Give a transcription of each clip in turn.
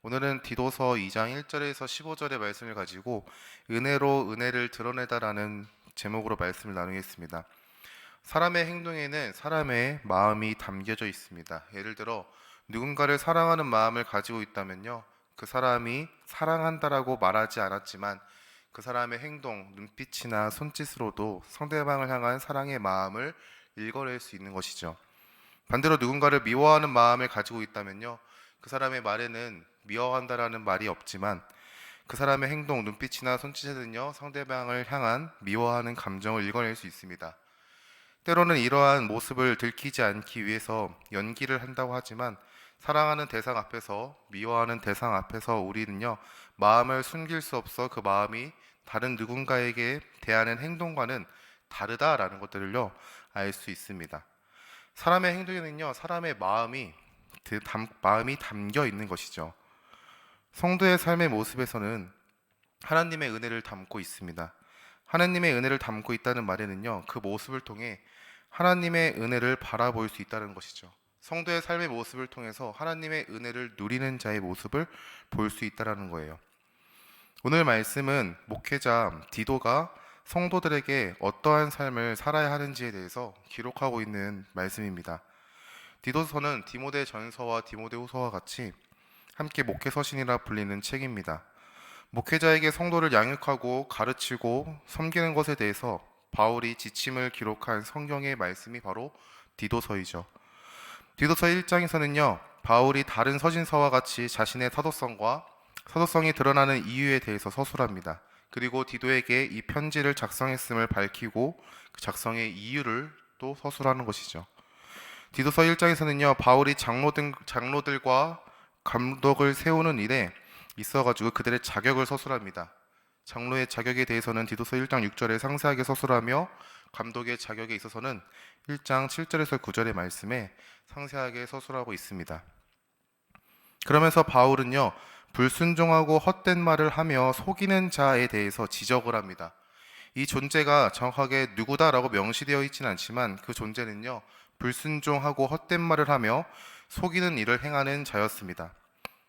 오늘은 디도서 2장 1절에서 15절의 말씀을 가지고 은혜로 은혜를 드러내다라는 제목으로 말씀을 나누겠습니다. 사람의 행동에는 사람의 마음이 담겨져 있습니다. 예를 들어 누군가를 사랑하는 마음을 가지고 있다면요, 그 사람이 사랑한다라고 말하지 않았지만 그 사람의 행동, 눈빛이나 손짓으로도 상대방을 향한 사랑의 마음을 읽어낼 수 있는 것이죠. 반대로 누군가를 미워하는 마음을 가지고 있다면요, 그 사람의 말에는 미워한다라는 말이 없지만 그 사람의 행동, 눈빛이나 손짓에는요, 상대방을 향한 미워하는 감정을 읽어낼 수 있습니다. 때로는 이러한 모습을 들키지 않기 위해서 연기를 한다고 하지만 사랑하는 대상 앞에서, 미워하는 대상 앞에서 우리는요, 마음을 숨길 수 없어 그 마음이 다른 누군가에게 대하는 행동과는 다르다라는 것들을요, 알 수 있습니다. 사람의 행동에는요, 사람의 마음이 담겨 있는 것이죠. 성도의 삶의 모습에서는 하나님의 은혜를 담고 있습니다. 하나님의 은혜를 담고 있다는 말에는요, 그 모습을 통해 하나님의 은혜를 바라볼 수 있다는 것이죠. 성도의 삶의 모습을 통해서 하나님의 은혜를 누리는 자의 모습을 볼 수 있다는 거예요. 오늘 말씀은 목회자 디도가 성도들에게 어떠한 삶을 살아야 하는지에 대해서 기록하고 있는 말씀입니다. 디도서는 디모데 전서와 디모데 후서와 같이 함께 목회 서신이라 불리는 책입니다. 목회자에게 성도를 양육하고 가르치고 섬기는 것에 대해서 바울이 지침을 기록한 성경의 말씀이 바로 디도서이죠. 디도서 1장에서는요, 바울이 다른 서신서와 같이 자신의 사도성과 사도성이 드러나는 이유에 대해서 서술합니다. 그리고 디도에게 이 편지를 작성했음을 밝히고 그 작성의 이유를 또 서술하는 것이죠. 디도서 1장에서는요, 바울이 장로들과 감독을 세우는 일에 있어가지고 그들의 자격을 서술합니다. 장로의 자격에 대해서는 디도서 1장 6절에 상세하게 서술하며 감독의 자격에 있어서는 1장 7절에서 9절의 말씀에 상세하게 서술하고 있습니다. 그러면서 바울은요, 불순종하고 헛된 말을 하며 속이는 자에 대해서 지적을 합니다. 이 존재가 정확하게 누구다라고 명시되어 있지는 않지만 그 존재는요, 불순종하고 헛된 말을 하며 속이는 일을 행하는 자였습니다.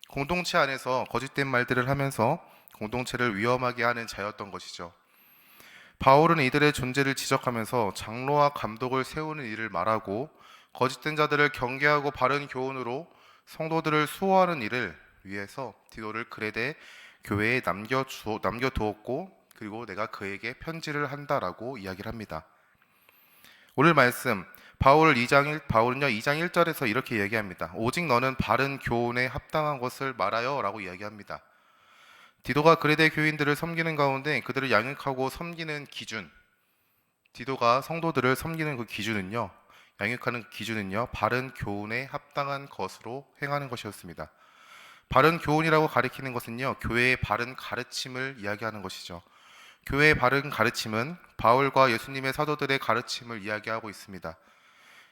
공동체 안에서 거짓된 말들을 하면서 공동체를 위험하게 하는 자였던 것이죠. 바울은 이들의 존재를 지적하면서 장로와 감독을 세우는 일을 말하고 거짓된 자들을 경계하고 바른 교훈으로 성도들을 수호하는 일을 위해서 디도를 그레데 교회에 남겨두었고, 그리고 내가 그에게 편지를 한다라고 이야기를 합니다. 오늘 말씀 바울은요 2장 1절에서 이렇게 얘기합니다. 오직 너는 바른 교훈에 합당한 것을 말하여 라고 이야기합니다. 디도가 그레데 교인들을 섬기는 가운데 그들을 양육하고 섬기는 기준, 디도가 성도들을 섬기는 그 기준은요, 양육하는 기준은요, 바른 교훈에 합당한 것으로 행하는 것이었습니다. 바른 교훈이라고 가리키는 것은요, 교회의 바른 가르침을 이야기하는 것이죠. 교회의 바른 가르침은 바울과 예수님의 사도들의 가르침을 이야기하고 있습니다.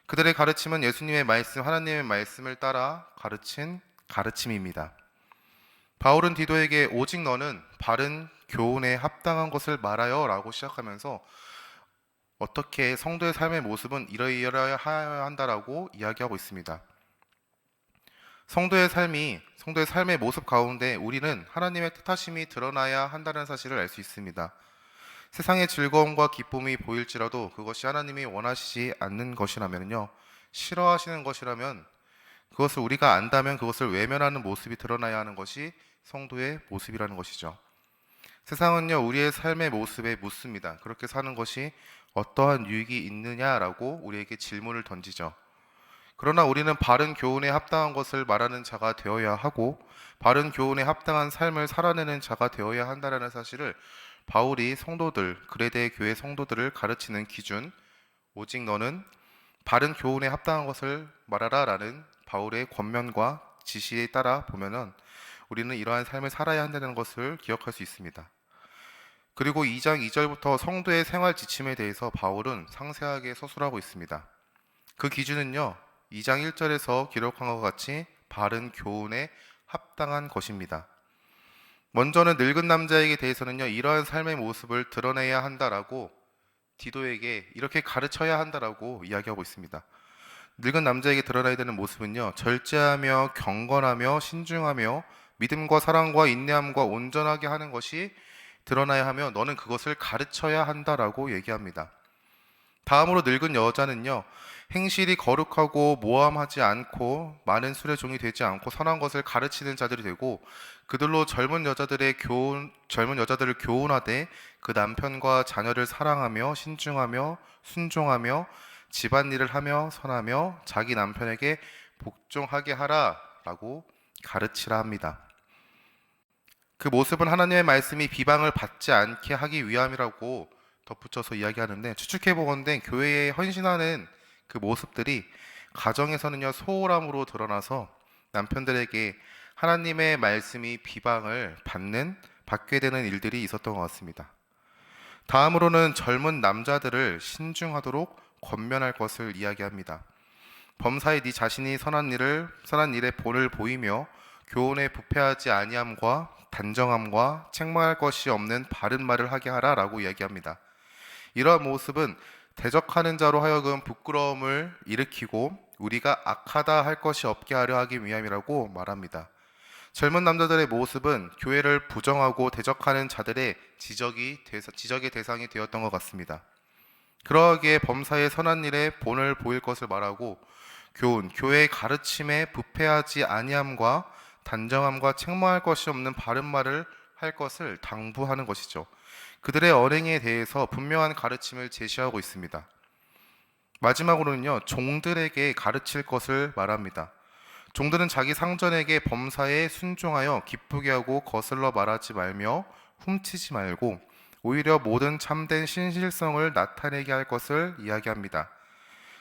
그들의 가르침은 예수님의 말씀, 하나님의 말씀을 따라 가르친 가르침입니다. 바울은 디도에게 오직 너는 바른 교훈에 합당한 것을 말하여 라고 시작하면서 어떻게 성도의 삶의 모습은 이러이러해야 한다라고 이야기하고 있습니다. 성도의 삶의 모습 가운데 우리는 하나님의 뜻하심이 드러나야 한다는 사실을 알 수 있습니다. 세상의 즐거움과 기쁨이 보일지라도 그것이 하나님이 원하시지 않는 것이라면요, 싫어하시는 것이라면 그것을 우리가 안다면 그것을 외면하는 모습이 드러나야 하는 것이 성도의 모습이라는 것이죠. 세상은요, 우리의 삶의 모습에 묻습니다. 그렇게 사는 것이 어떠한 유익이 있느냐라고 우리에게 질문을 던지죠. 그러나 우리는 바른 교훈에 합당한 것을 말하는 자가 되어야 하고 바른 교훈에 합당한 삶을 살아내는 자가 되어야 한다는 사실을 바울이 그레데 교회 성도들을 가르치는 기준, 오직 너는 바른 교훈에 합당한 것을 말하라 라는 바울의 권면과 지시에 따라 보면은 우리는 이러한 삶을 살아야 한다는 것을 기억할 수 있습니다. 그리고 2장 2절부터 성도의 생활 지침에 대해서 바울은 상세하게 서술하고 있습니다. 그 기준은요, 2장 1절에서 기록한 것 같이 바른 교훈에 합당한 것입니다. 먼저는 늙은 남자에게 대해서는요, 이러한 삶의 모습을 드러내야 한다라고 디도에게 이렇게 가르쳐야 한다라고 이야기하고 있습니다. 늙은 남자에게 드러나야 되는 모습은요, 절제하며 경건하며 신중하며 믿음과 사랑과 인내함과 온전하게 하는 것이 드러나야 하며 너는 그것을 가르쳐야 한다라고 얘기합니다. 다음으로 늙은 여자는요, 행실이 거룩하고 모함하지 않고 많은 술의 종이 되지 않고 선한 것을 가르치는 자들이 되고 그들로 젊은 여자들을 교훈하되 그 남편과 자녀를 사랑하며 신중하며 순종하며 집안일을 하며 선하며 자기 남편에게 복종하게 하라라고 가르치라 합니다. 그 모습은 하나님의 말씀이 비방을 받지 않게 하기 위함이라고 덧붙여서 이야기하는데, 추측해 보건대 교회에 헌신하는 그 모습들이 가정에서는요 소홀함으로 드러나서 남편들에게 하나님의 말씀이 비방을 받게 되는 일들이 있었던 것 같습니다. 다음으로는 젊은 남자들을 신중하도록 권면할 것을 이야기합니다. 범사에 네 자신이 선한 일에 본을 보이며 교훈에 부패하지 아니함과 단정함과 책망할 것이 없는 바른 말을 하게 하라라고 이야기합니다. 이러한 모습은 대적하는 자로 하여금 부끄러움을 일으키고 우리가 악하다 할 것이 없게 하려 하기 위함이라고 말합니다. 젊은 남자들의 모습은 교회를 부정하고 대적하는 자들의 지적의 대상이 되었던 것 같습니다. 그러하기에 범사의 선한 일에 본을 보일 것을 말하고 교회의 가르침에 부패하지 아니함과 단정함과 책망할 것이 없는 바른 말을 할 것을 당부하는 것이죠. 그들의 언행에 대해서 분명한 가르침을 제시하고 있습니다. 마지막으로는요, 종들에게 가르칠 것을 말합니다. 종들은 자기 상전에게 범사에 순종하여 기쁘게 하고 거슬러 말하지 말며 훔치지 말고 오히려 모든 참된 신실성을 나타내게 할 것을 이야기합니다.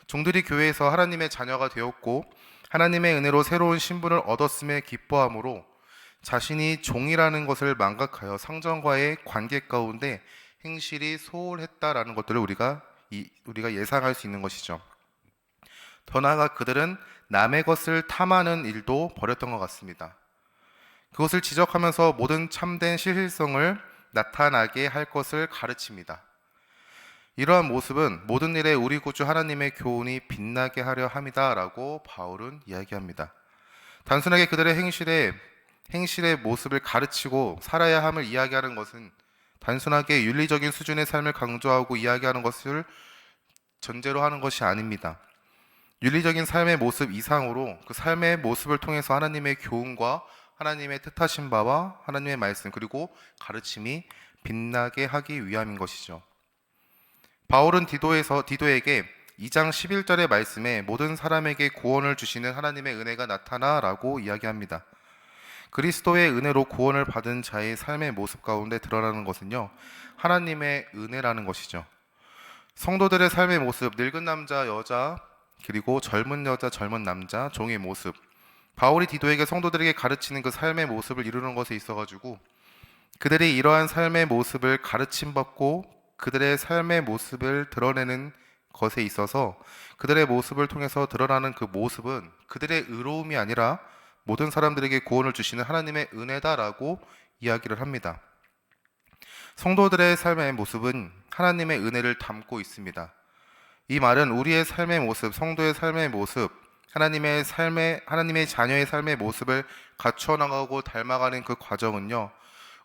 종들이 교회에서 하나님의 자녀가 되었고 하나님의 은혜로 새로운 신분을 얻었음에 기뻐함으로 자신이 종이라는 것을 망각하여 상전과의 관계 가운데 행실이 소홀했다라는 것들을 우리가 예상할 수 있는 것이죠. 더 나아가 그들은 남의 것을 탐하는 일도 벌였던 것 같습니다. 그것을 지적하면서 모든 참된 실질성을 나타나게 할 것을 가르칩니다. 이러한 모습은 모든 일에 우리 구주 하나님의 교훈이 빛나게 하려 함이다라고 바울은 이야기합니다. 단순하게 그들의 행실의 모습을 가르치고 살아야 함을 이야기하는 것은 단순하게 윤리적인 수준의 삶을 강조하고 이야기하는 것을 전제로 하는 것이 아닙니다. 윤리적인 삶의 모습 이상으로 그 삶의 모습을 통해서 하나님의 교훈과 하나님의 뜻하신 바와 하나님의 말씀 그리고 가르침이 빛나게 하기 위함인 것이죠. 바울은 디도에게 2장 11절의 말씀에 모든 사람에게 구원을 주시는 하나님의 은혜가 나타나라고 이야기합니다. 그리스도의 은혜로 구원을 받은 자의 삶의 모습 가운데 드러나는 것은요, 하나님의 은혜라는 것이죠. 성도들의 삶의 모습, 늙은 남자, 여자, 그리고 젊은 여자, 젊은 남자, 종의 모습, 바울이 디도에게 성도들에게 가르치는 그 삶의 모습을 이루는 것에 있어가지고 그들이 이러한 삶의 모습을 가르침받고 그들의 삶의 모습을 드러내는 것에 있어서 그들의 모습을 통해서 드러나는 그 모습은 그들의 의로움이 아니라 모든 사람들에게 구원을 주시는 하나님의 은혜다라고 이야기를 합니다. 성도들의 삶의 모습은 하나님의 은혜를 담고 있습니다. 이 말은 우리의 삶의 모습, 성도의 삶의 모습, 하나님의 자녀의 삶의 모습을 갖춰 나가고 닮아가는 그 과정은요,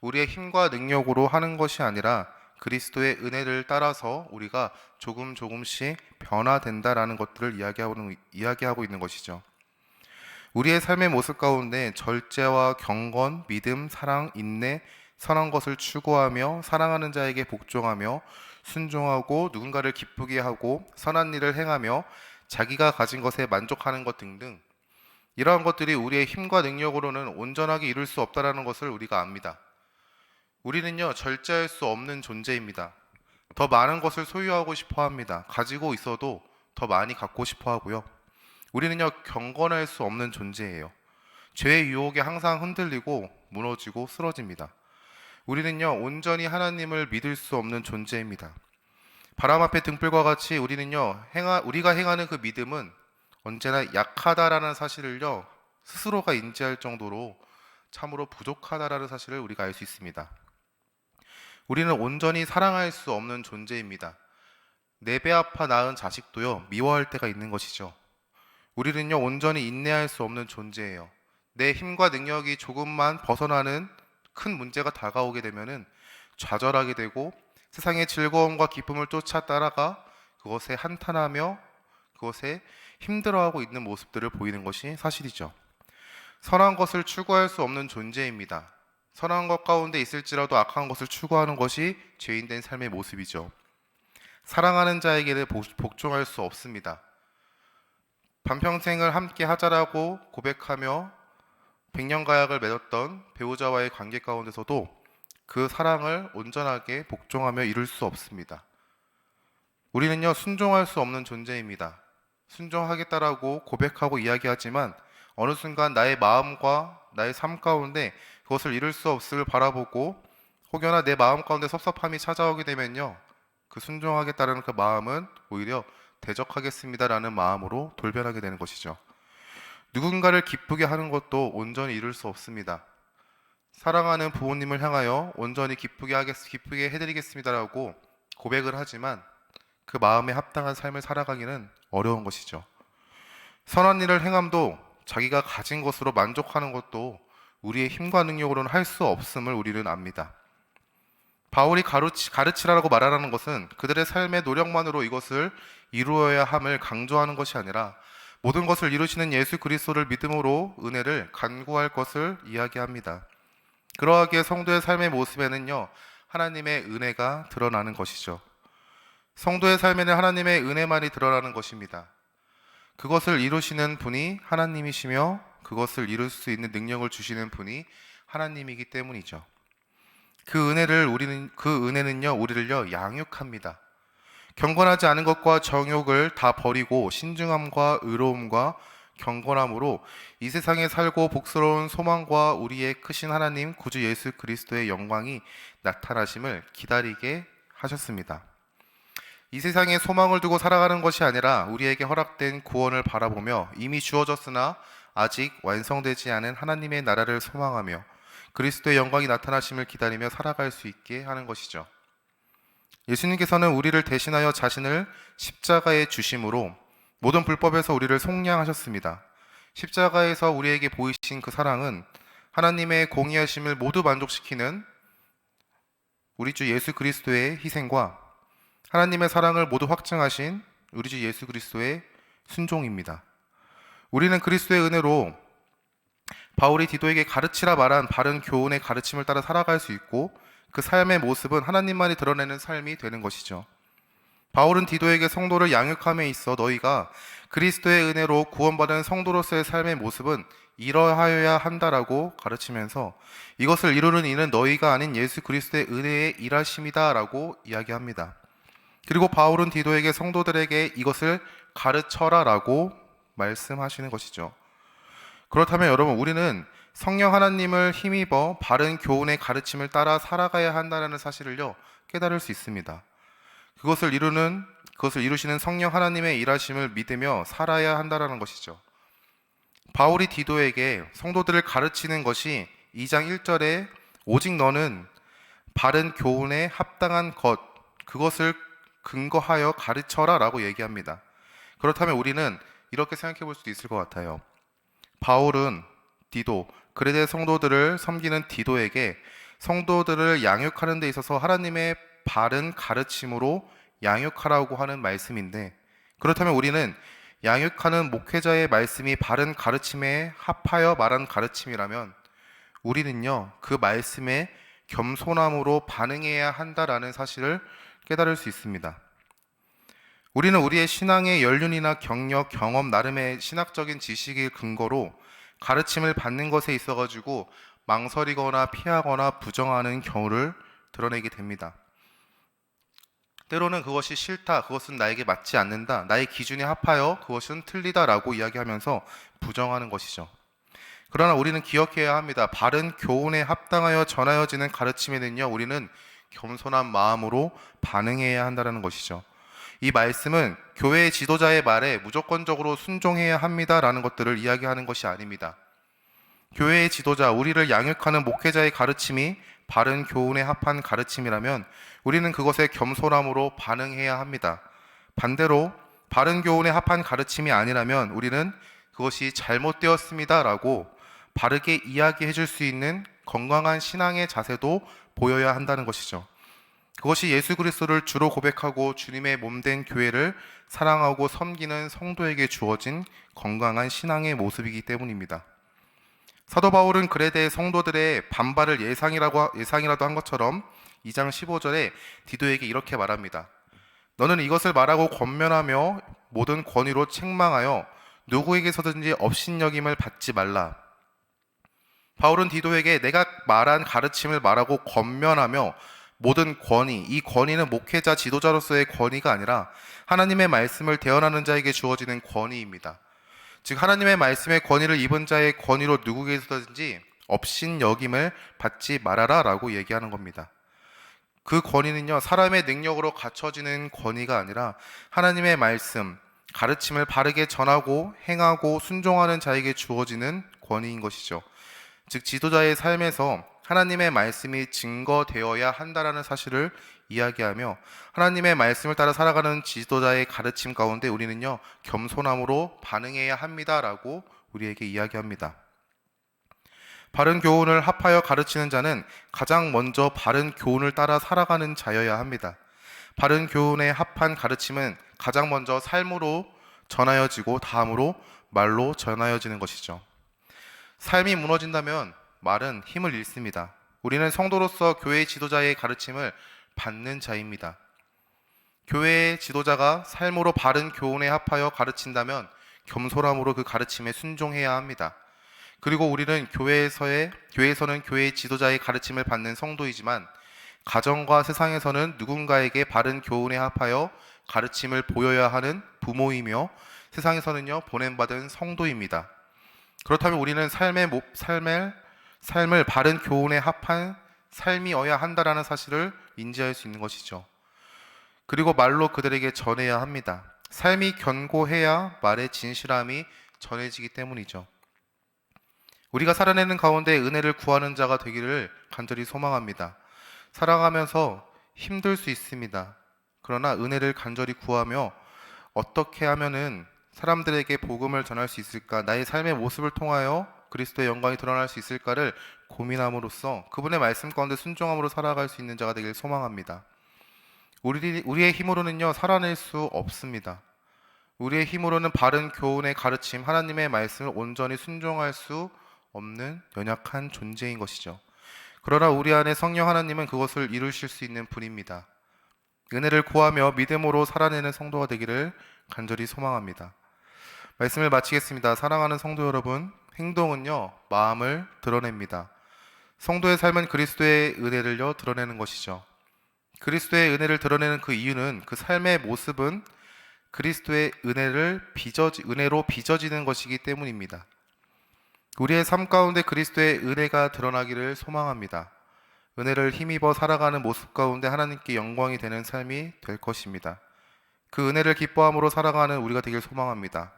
우리의 힘과 능력으로 하는 것이 아니라 그리스도의 은혜를 따라서 우리가 조금씩 변화된다라는 것들을 이야기하고 있는 것이죠. 우리의 삶의 모습 가운데 절제와 경건, 믿음, 사랑, 인내, 선한 것을 추구하며 사랑하는 자에게 복종하며 순종하고 누군가를 기쁘게 하고 선한 일을 행하며 자기가 가진 것에 만족하는 것 등등, 이러한 것들이 우리의 힘과 능력으로는 온전하게 이룰 수 없다는 것을 우리가 압니다. 우리는요, 절제할 수 없는 존재입니다. 더 많은 것을 소유하고 싶어 합니다. 가지고 있어도 더 많이 갖고 싶어 하고요. 우리는요, 경건할 수 없는 존재예요. 죄의 유혹에 항상 흔들리고 무너지고 쓰러집니다. 우리는요, 온전히 하나님을 믿을 수 없는 존재입니다. 바람 앞에 등불과 같이 우리가 행하는 그 믿음은 언제나 약하다라는 사실을요, 스스로가 인지할 정도로 참으로 부족하다라는 사실을 우리가 알 수 있습니다. 우리는 온전히 사랑할 수 없는 존재입니다. 내 배 아파 낳은 자식도요, 미워할 때가 있는 것이죠. 우리는요, 온전히 인내할 수 없는 존재예요. 내 힘과 능력이 조금만 벗어나는 큰 문제가 다가오게 되면은 좌절하게 되고 세상의 즐거움과 기쁨을 쫓아 따라가 그것에 한탄하며 그것에 힘들어하고 있는 모습들을 보이는 것이 사실이죠. 선한 것을 추구할 수 없는 존재입니다. 선한 것 가운데 있을지라도 악한 것을 추구하는 것이 죄인된 삶의 모습이죠. 사랑하는 자에게는 복종할 수 없습니다. 반평생을 함께 하자라고 고백하며 백년가약을 맺었던 배우자와의 관계 가운데서도 그 사랑을 온전하게 복종하며 이룰 수 없습니다. 우리는요, 순종할 수 없는 존재입니다. 순종하겠다라고 고백하고 이야기하지만 어느 순간 나의 마음과 나의 삶 가운데 그것을 이룰 수 없음을 바라보고 혹여나 내 마음 가운데 섭섭함이 찾아오게 되면요, 그 순종하겠다는 그 마음은 오히려 대적하겠습니다라는 마음으로 돌변하게 되는 것이죠. 누군가를 기쁘게 하는 것도 온전히 이룰 수 없습니다. 사랑하는 부모님을 향하여 온전히 기쁘게 해드리겠습니다라고 고백을 하지만 그 마음에 합당한 삶을 살아가기는 어려운 것이죠. 선한 일을 행함도 자기가 가진 것으로 만족하는 것도 우리의 힘과 능력으로는 할 수 없음을 우리는 압니다. 바울이 가르치라고 말하는 것은 그들의 삶의 노력만으로 이것을 이루어야 함을 강조하는 것이 아니라 모든 것을 이루시는 예수 그리스도를 믿음으로 은혜를 간구할 것을 이야기합니다. 그러하기에 성도의 삶의 모습에는요, 하나님의 은혜가 드러나는 것이죠. 성도의 삶에는 하나님의 은혜만이 드러나는 것입니다. 그것을 이루시는 분이 하나님이시며 그것을 이룰 수 있는 능력을 주시는 분이 하나님이기 때문이죠. 그 은혜는요, 우리를요, 양육합니다. 경건하지 않은 것과 정욕을 다 버리고 신중함과 의로움과 경건함으로 이 세상에 살고 복스러운 소망과 우리의 크신 하나님 구주 예수 그리스도의 영광이 나타나심을 기다리게 하셨습니다. 이 세상에 소망을 두고 살아가는 것이 아니라 우리에게 허락된 구원을 바라보며 이미 주어졌으나 아직 완성되지 않은 하나님의 나라를 소망하며 그리스도의 영광이 나타나심을 기다리며 살아갈 수 있게 하는 것이죠. 예수님께서는 우리를 대신하여 자신을 십자가에 주심으로 모든 불법에서 우리를 속량하셨습니다. 십자가에서 우리에게 보이신 그 사랑은 하나님의 공의하심을 모두 만족시키는 우리 주 예수 그리스도의 희생과 하나님의 사랑을 모두 확증하신 우리 주 예수 그리스도의 순종입니다. 우리는 그리스도의 은혜로 바울이 디도에게 가르치라 말한 바른 교훈의 가르침을 따라 살아갈 수 있고 그 삶의 모습은 하나님만이 드러내는 삶이 되는 것이죠. 바울은 디도에게 성도를 양육함에 있어 너희가 그리스도의 은혜로 구원받은 성도로서의 삶의 모습은 이러하여야 한다라고 가르치면서 이것을 이루는 이는 너희가 아닌 예수 그리스도의 은혜의 일하심이다 라고 이야기합니다. 그리고 바울은 디도에게 성도들에게 이것을 가르쳐라 라고 말씀하시는 것이죠. 그렇다면 여러분, 우리는 성령 하나님을 힘입어 바른 교훈의 가르침을 따라 살아가야 한다는 사실을요, 깨달을 수 있습니다. 그것을 이루시는 성령 하나님의 일하심을 믿으며 살아야 한다는 것이죠. 바울이 디도에게 성도들을 가르치는 것이 2장 1절에 오직 너는 바른 교훈에 합당한 그것을 근거하여 가르쳐라 라고 얘기합니다. 그렇다면 우리는 이렇게 생각해 볼 수도 있을 것 같아요. 바울은 디도, 그레데 성도들을 섬기는 디도에게 성도들을 양육하는 데 있어서 하나님의 바른 가르침으로 양육하라고 하는 말씀인데, 그렇다면 우리는 양육하는 목회자의 말씀이 바른 가르침에 합하여 말한 가르침이라면 우리는요, 그 말씀에 겸손함으로 반응해야 한다라는 사실을 깨달을 수 있습니다. 우리는 우리의 신앙의 연륜이나 경력, 경험, 나름의 신학적인 지식을 근거로 가르침을 받는 것에 있어가지고 망설이거나 피하거나 부정하는 경우를 드러내게 됩니다. 때로는 그것이 싫다, 그것은 나에게 맞지 않는다, 나의 기준에 합하여 그것은 틀리다라고 이야기하면서 부정하는 것이죠. 그러나 우리는 기억해야 합니다. 바른 교훈에 합당하여 전하여지는 가르침에는요, 우리는 겸손한 마음으로 반응해야 한다는 것이죠. 이 말씀은 교회의 지도자의 말에 무조건적으로 순종해야 합니다라는 것들을 이야기하는 것이 아닙니다. 교회의 지도자, 우리를 양육하는 목회자의 가르침이 바른 교훈에 합한 가르침이라면 우리는 그것에 겸손함으로 반응해야 합니다. 반대로 바른 교훈에 합한 가르침이 아니라면 우리는 그것이 잘못되었습니다라고 바르게 이야기해 줄 수 있는 건강한 신앙의 자세도 보여야 한다는 것이죠. 그것이 예수 그리스도를 주로 고백하고 주님의 몸된 교회를 사랑하고 섬기는 성도에게 주어진 건강한 신앙의 모습이기 때문입니다. 사도 바울은 그레데 성도들의 반발을 예상이라도 한 것처럼 2장 15절에 디도에게 이렇게 말합니다. 너는 이것을 말하고 권면하며 모든 권위로 책망하여 누구에게서든지 업신여김을 받지 말라. 바울은 디도에게 내가 말한 가르침을 말하고 권면하며 모든 권위, 이 권위는 목회자 지도자로서의 권위가 아니라 하나님의 말씀을 대언하는 자에게 주어지는 권위입니다. 즉 하나님의 말씀의 권위를 입은 자의 권위로 누구에게서든지 업신여김을 받지 말아라 라고 얘기하는 겁니다. 그 권위는요, 사람의 능력으로 갖춰지는 권위가 아니라 하나님의 말씀, 가르침을 바르게 전하고 행하고 순종하는 자에게 주어지는 권위인 것이죠. 즉 지도자의 삶에서 하나님의 말씀이 증거되어야 한다라는 사실을 이야기하며 하나님의 말씀을 따라 살아가는 지도자의 가르침 가운데 우리는요, 겸손함으로 반응해야 합니다라고 우리에게 이야기합니다. 바른 교훈을 합하여 가르치는 자는 가장 먼저 바른 교훈을 따라 살아가는 자여야 합니다. 바른 교훈에 합한 가르침은 가장 먼저 삶으로 전하여지고 다음으로 말로 전하여지는 것이죠. 삶이 무너진다면 말은 힘을 잃습니다. 우리는 성도로서 교회 지도자의 가르침을 받는 자입니다. 교회의 지도자가 삶으로 바른 교훈에 합하여 가르친다면 겸손함으로 그 가르침에 순종해야 합니다. 그리고 우리는 교회에서는 교회의 지도자의 가르침을 받는 성도이지만 가정과 세상에서는 누군가에게 바른 교훈에 합하여 가르침을 보여야 하는 부모이며 세상에서는요, 보냄받은 성도입니다. 그렇다면 우리는 삶을 바른 교훈에 합한 삶이어야 한다라는 사실을 인지할 수 있는 것이죠. 그리고 말로 그들에게 전해야 합니다. 삶이 견고해야 말의 진실함이 전해지기 때문이죠. 우리가 살아내는 가운데 은혜를 구하는 자가 되기를 간절히 소망합니다. 살아가면서 힘들 수 있습니다. 그러나 은혜를 간절히 구하며 어떻게 하면은 사람들에게 복음을 전할 수 있을까, 나의 삶의 모습을 통하여 그리스도의 영광이 드러날 수 있을까를 고민함으로써 그분의 말씀 가운데 순종함으로 살아갈 수 있는 자가 되길 소망합니다. 우리의 힘으로는요, 살아낼 수 없습니다. 우리의 힘으로는 바른 교훈의 가르침, 하나님의 말씀을 온전히 순종할 수 없는 연약한 존재인 것이죠. 그러나 우리 안에 성령 하나님은 그것을 이루실 수 있는 분입니다. 은혜를 구하며 믿음으로 살아내는 성도가 되기를 간절히 소망합니다. 말씀을 마치겠습니다. 사랑하는 성도 여러분, 행동은요, 마음을 드러냅니다. 성도의 삶은 그리스도의 은혜를요, 드러내는 것이죠. 그리스도의 은혜를 드러내는 그 이유는 그 삶의 모습은 그리스도의 은혜로 빚어지는 것이기 때문입니다. 우리의 삶 가운데 그리스도의 은혜가 드러나기를 소망합니다. 은혜를 힘입어 살아가는 모습 가운데 하나님께 영광이 되는 삶이 될 것입니다. 그 은혜를 기뻐함으로 살아가는 우리가 되길 소망합니다.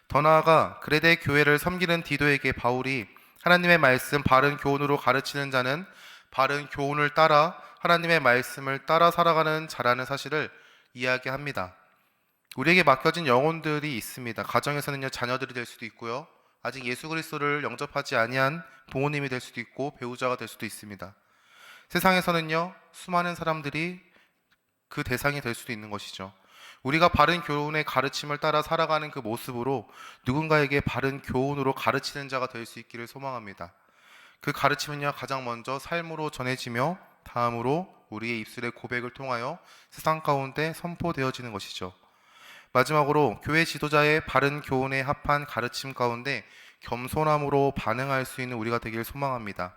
더 나아가 그레데 교회를 섬기는 디도에게 바울이 하나님의 말씀 바른 교훈으로 가르치는 자는 바른 교훈을 따라 하나님의 말씀을 따라 살아가는 자라는 사실을 이야기합니다. 우리에게 맡겨진 영혼들이 있습니다. 가정에서는요, 자녀들이 될 수도 있고요, 아직 예수 그리스도를 영접하지 아니한 부모님이 될 수도 있고 배우자가 될 수도 있습니다. 세상에서는요, 수많은 사람들이 그 대상이 될 수도 있는 것이죠. 우리가 바른 교훈의 가르침을 따라 살아가는 그 모습으로 누군가에게 바른 교훈으로 가르치는 자가 될 수 있기를 소망합니다. 그 가르침은요, 가장 먼저 삶으로 전해지며 다음으로 우리의 입술의 고백을 통하여 세상 가운데 선포되어지는 것이죠. 마지막으로 교회 지도자의 바른 교훈에 합한 가르침 가운데 겸손함으로 반응할 수 있는 우리가 되길 소망합니다.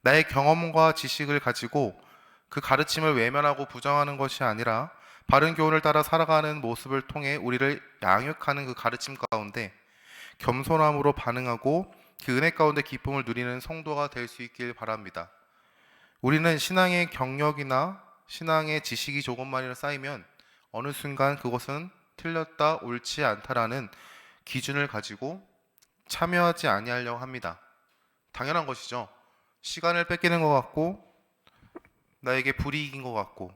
나의 경험과 지식을 가지고 그 가르침을 외면하고 부정하는 것이 아니라 바른 교훈을 따라 살아가는 모습을 통해 우리를 양육하는 그 가르침 가운데 겸손함으로 반응하고 그 은혜 가운데 기쁨을 누리는 성도가 될 수 있길 바랍니다. 우리는 신앙의 경력이나 신앙의 지식이 조금만이라 쌓이면 어느 순간 그것은 틀렸다, 옳지 않다라는 기준을 가지고 참여하지 아니하려고 합니다. 당연한 것이죠. 시간을 뺏기는 것 같고 나에게 불이익인 것 같고.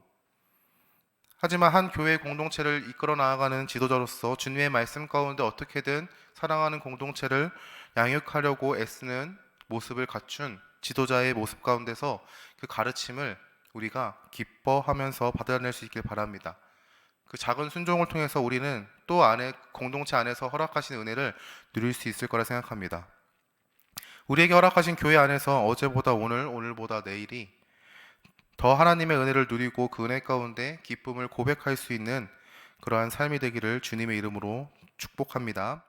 하지만 한 교회 공동체를 이끌어 나아가는 지도자로서 주님의 말씀 가운데 어떻게든 사랑하는 공동체를 양육하려고 애쓰는 모습을 갖춘 지도자의 모습 가운데서 그 가르침을 우리가 기뻐하면서 받아낼 수 있길 바랍니다. 그 작은 순종을 통해서 우리는 또 공동체 안에서 허락하신 은혜를 누릴 수 있을 거라 생각합니다. 우리에게 허락하신 교회 안에서 어제보다 오늘, 오늘보다 내일이 더 하나님의 은혜를 누리고 그 은혜 가운데 기쁨을 고백할 수 있는 그러한 삶이 되기를 주님의 이름으로 축복합니다.